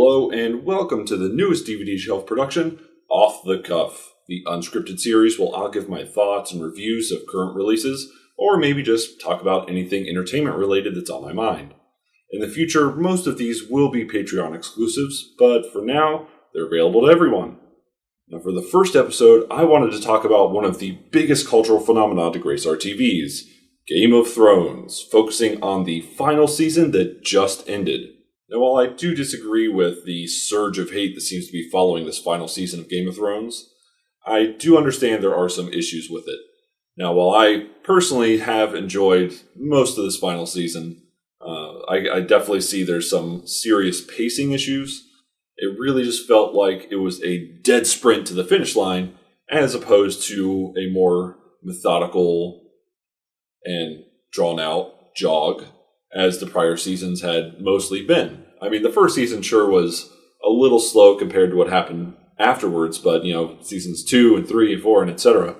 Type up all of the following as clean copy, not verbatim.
Hello, and welcome to the newest DVD shelf production, Off the Cuff, the unscripted series where I'll give my thoughts and reviews of current releases, or maybe just talk about anything entertainment related that's on my mind. In the future, most of these will be Patreon exclusives, but for now, they're available to everyone. Now, for the first episode, I wanted to talk about one of the biggest cultural phenomena to grace our TVs, Game of Thrones, focusing on the final season that just ended. Now, while I do disagree with the surge of hate that seems to be following this final season of Game of Thrones, I do understand there are some issues with it. Now, while I personally have enjoyed most of this final season, I definitely see there's some serious pacing issues. It really just felt like it was a dead sprint to the finish line, as opposed to a more methodical and drawn-out jog, as the prior seasons had mostly been. I mean, the first season sure was a little slow compared to what happened afterwards, but, seasons 2 and 3 and 4 and etc.,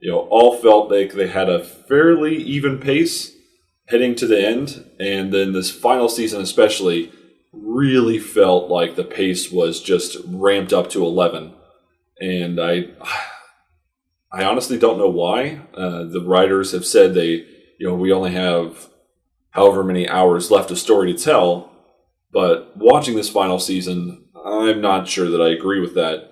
all felt like they had a fairly even pace heading to the end, and then this final season especially really felt like the pace was just ramped up to 11. And I honestly don't know why. The writers have said we only have however many hours left of story to tell, but watching this final season, I'm not sure that I agree with that,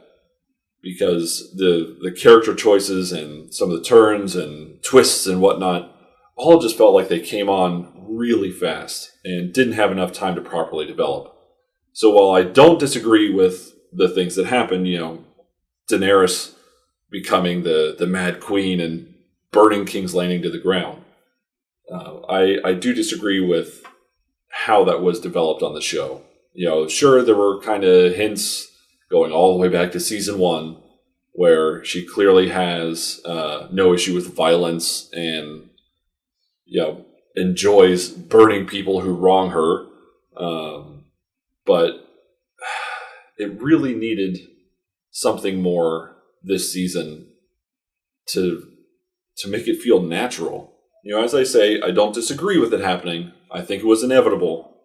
because the character choices and some of the turns and twists and whatnot all just felt like they came on really fast and didn't have enough time to properly develop. So while I don't disagree with the things that happened, Daenerys becoming the Mad Queen and burning King's Landing to the ground, I do disagree with how that was developed on the show. Sure, there were kind of hints going all the way back to season 1, where she clearly has no issue with violence and enjoys burning people who wrong her. But it really needed something more this season to make it feel natural. As I say, I don't disagree with it happening. I think it was inevitable.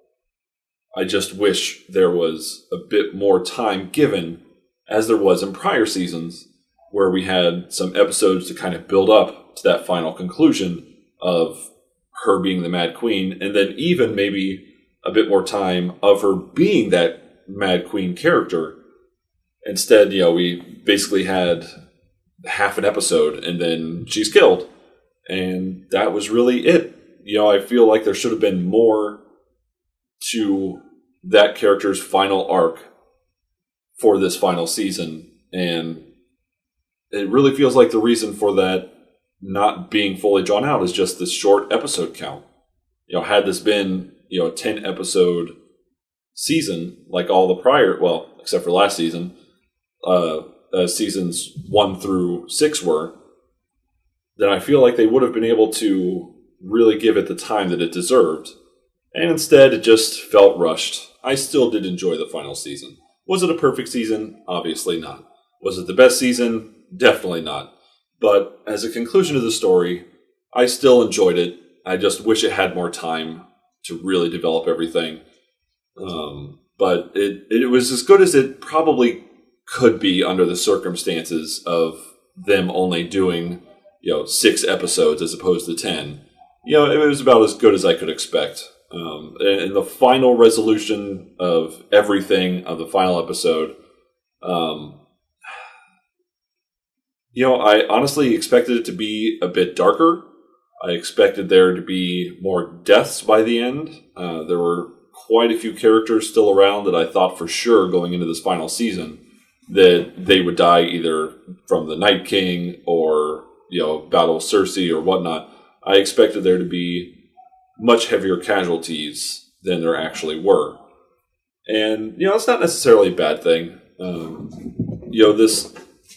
I just wish there was a bit more time given, as there was in prior seasons, where we had some episodes to kind of build up to that final conclusion of her being the Mad Queen, and then even maybe a bit more time of her being that Mad Queen character. Instead, we basically had half an episode and then she's killed. And that was really it. I feel like there should have been more to that character's final arc for this final season. And it really feels like the reason for that not being fully drawn out is just this short episode count. Had this been, a 10 episode season like all the prior, well, except for last season, seasons 1 through 6 were, then I feel like they would have been able to really give it the time that it deserved. And instead, it just felt rushed. I still did enjoy the final season. Was it a perfect season? Obviously not. Was it the best season? Definitely not. But as a conclusion to the story, I still enjoyed it. I just wish it had more time to really develop everything. But it was as good as it probably could be under the circumstances of them only doing 6 episodes as opposed to 10. It was about as good as I could expect. And the final resolution of everything of the final episode, I honestly expected it to be a bit darker. I expected there to be more deaths by the end. There were quite a few characters still around that I thought for sure going into this final season that they would die either from the Night King or Battle of Cersei or whatnot. I expected there to be much heavier casualties than there actually were. And, it's not necessarily a bad thing. This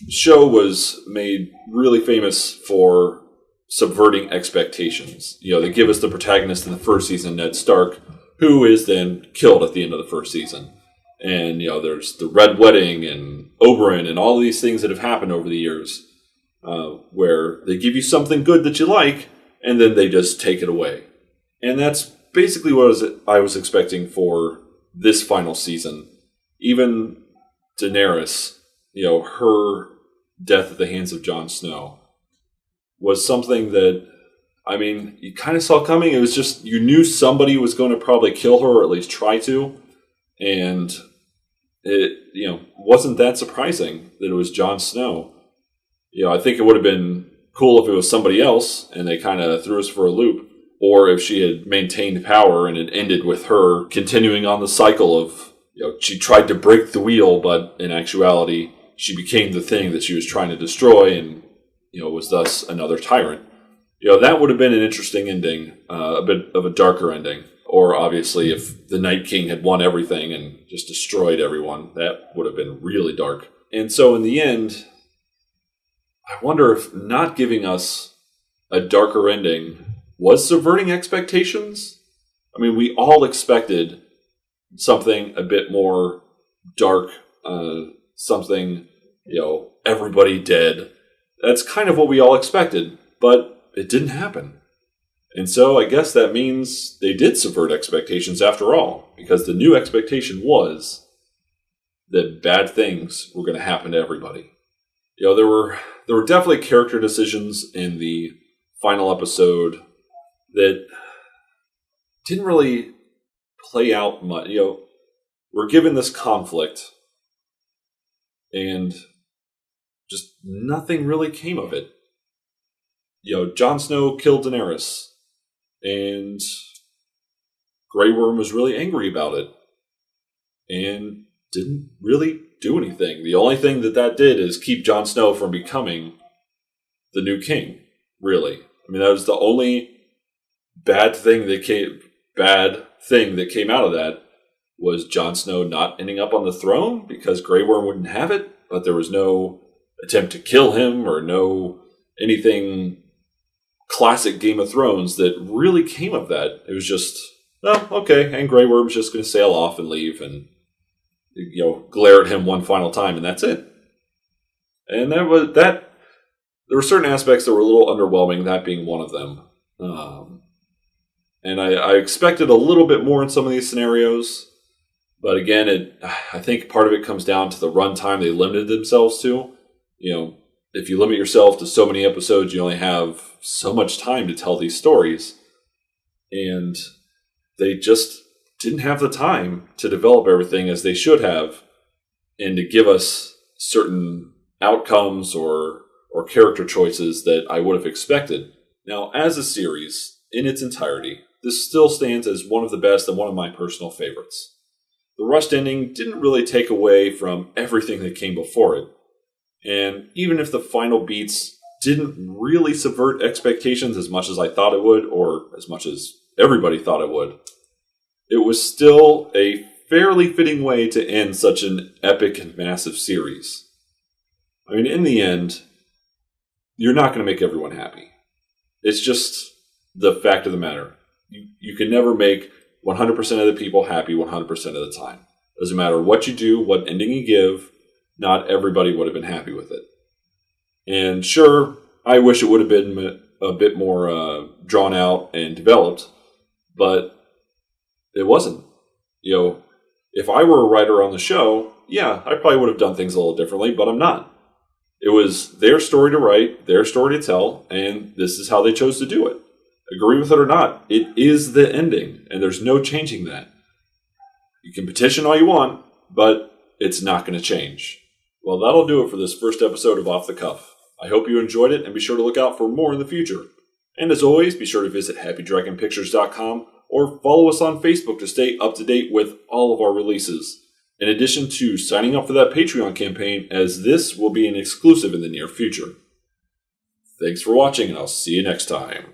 show was made really famous for subverting expectations. They give us the protagonist in the first season, Ned Stark, who is then killed at the end of the first season. And, there's the Red Wedding and Oberyn and all these things that have happened over the years. Where they give you something good that you like, and then they just take it away. And that's basically what I was expecting for this final season. even Daenerys, her death at the hands of Jon Snow was something that, you kind of saw coming. It was just, you knew somebody was going to probably kill her, or at least try to. And it, wasn't that surprising that it was Jon Snow. I think it would have been cool if it was somebody else and they kind of threw us for a loop. Or if she had maintained power and it ended with her continuing on the cycle of, she tried to break the wheel, but in actuality, she became the thing that she was trying to destroy and, was thus another tyrant. That would have been an interesting ending, a bit of a darker ending. Or obviously, if the Night King had won everything and just destroyed everyone, that would have been really dark. And so in the end, I wonder if not giving us a darker ending was subverting expectations. We all expected something a bit more dark, something, everybody dead. That's kind of what we all expected, but it didn't happen. And so I guess that means they did subvert expectations after all, because the new expectation was that bad things were going to happen to everybody. There were definitely character decisions in the final episode that didn't really play out much. We're given this conflict, and just nothing really came of it. Jon Snow killed Daenerys, and Grey Worm was really angry about it, and didn't really do anything. The only thing that did is keep Jon Snow from becoming the new king, really. That was the only bad thing that came out of that, was Jon Snow not ending up on the throne because Grey Worm wouldn't have it, but there was no attempt to kill him or no anything classic Game of Thrones that really came of that. It was just, okay, and Grey Worm's just going to sail off and leave and glare at him one final time, and that's it. And there were certain aspects that were a little underwhelming, that being one of them. And I expected a little bit more in some of these scenarios, but again, I think part of it comes down to the runtime they limited themselves to. If you limit yourself to so many episodes, you only have so much time to tell these stories. And they just didn't have the time to develop everything as they should have, and to give us certain outcomes or character choices that I would have expected. Now, as a series, in its entirety, this still stands as one of the best and one of my personal favorites. The rushed ending didn't really take away from everything that came before it. And even if the final beats didn't really subvert expectations as much as I thought it would, or as much as everybody thought it would, it was still a fairly fitting way to end such an epic and massive series. In the end, you're not going to make everyone happy. It's just the fact of the matter. You can never make 100% of the people happy 100% of the time. Doesn't matter what you do, what ending you give, not everybody would have been happy with it. And sure, I wish it would have been a bit more drawn out and developed, but it wasn't. If I were a writer on the show, yeah, I probably would have done things a little differently, but I'm not. It was their story to write, their story to tell, and this is how they chose to do it. Agree with it or not, it is the ending, and there's no changing that. You can petition all you want, but it's not going to change. Well, that'll do it for this first episode of Off the Cuff. I hope you enjoyed it, and be sure to look out for more in the future. And as always, be sure to visit HappyDragonPictures.com or follow us on Facebook to stay up to date with all of our releases, in addition to signing up for that Patreon campaign, as this will be an exclusive in the near future. Thanks for watching, and I'll see you next time.